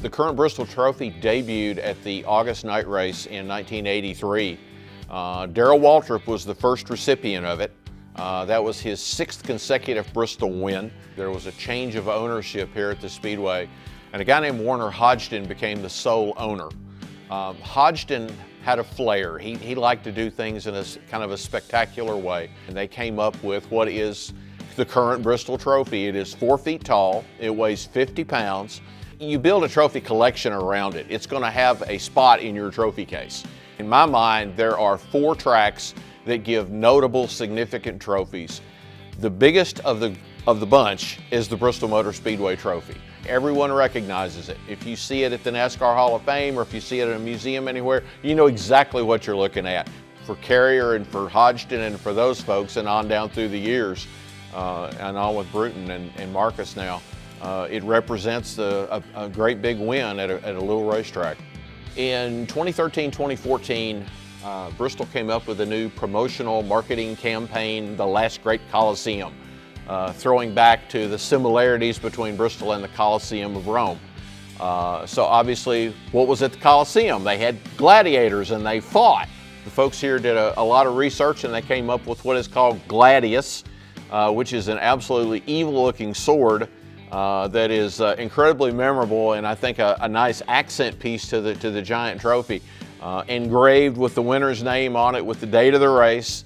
The current Bristol Trophy debuted at the August night race in 1983. Darrell Waltrip was the first recipient of it. That was his 6th consecutive Bristol win. There was a change of ownership here at the Speedway, and a guy named Warner Hodgson became the sole owner. Hodgson had a flair. He liked to do things in a kind of a spectacular way, and they came up with what is the current Bristol Trophy. It is 4 feet tall, it weighs 50 pounds. You build a trophy collection around it. It's going to have a spot in your trophy case. In my mind, there are 4 tracks that give notable, significant trophies. The biggest of the bunch is the Bristol Motor Speedway Trophy. Everyone recognizes it. If you see it at the NASCAR Hall of Fame or if you see it in a museum anywhere, you know exactly what you're looking at. For Carrier and for Hodgson and for those folks and on down through the years, and on with Bruton and Marcus now, it represents a great big win at a little racetrack. In 2013-2014, Bristol came up with a new promotional marketing campaign, the Last Great Colosseum, throwing back to the similarities between Bristol and the Colosseum of Rome. So obviously, what was at the Colosseum? They had gladiators and they fought. The folks here did a lot of research and they came up with what is called gladius, which is an absolutely evil-looking sword that is incredibly memorable, and I think a nice accent piece to the giant trophy. Engraved with the winner's name on it with the date of the race,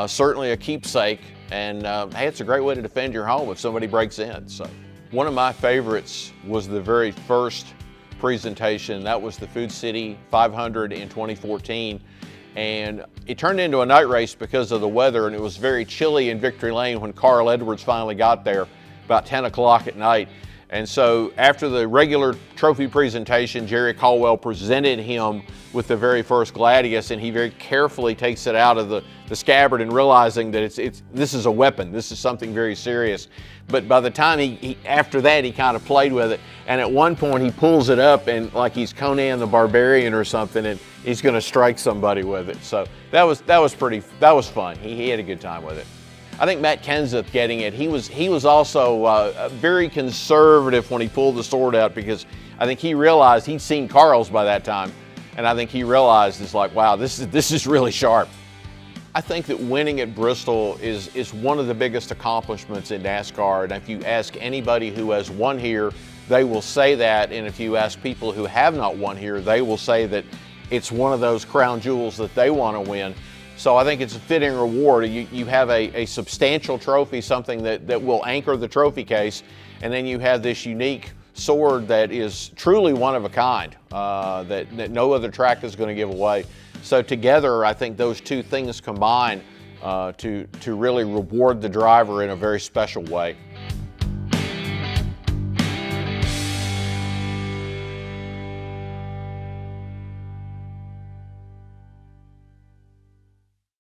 certainly a keepsake, and hey, it's a great way to defend your home if somebody breaks in. So, one of my favorites was the very first presentation. That was the Food City 500 in 2014, and it turned into a night race because of the weather, and it was very chilly in Victory Lane when Carl Edwards finally got there about 10 o'clock at night. And so after the regular trophy presentation, Jerry Caldwell presented him with the very first gladius, and he very carefully takes it out of the scabbard and realizing that this is a weapon, this is something very serious. But by the time after that, he kind of played with it, and at one point he pulls it up and like he's Conan the Barbarian or something, and he's going to strike somebody with it. So that was fun. He had a good time with it. I think Matt Kenseth getting it, he was also very conservative when he pulled the sword out, because I think he realized he'd seen Carl's by that time, and I think he realized it's like, wow, this is really sharp. I think that winning at Bristol is one of the biggest accomplishments in NASCAR, and if you ask anybody who has won here, they will say that, and if you ask people who have not won here, they will say that it's one of those crown jewels that they want to win. So I think it's a fitting reward. You have a substantial trophy, something that will anchor the trophy case, and then you have this unique sword that is truly one of a kind, that no other track is going to give away. So together, I think those two things combine to really reward the driver in a very special way.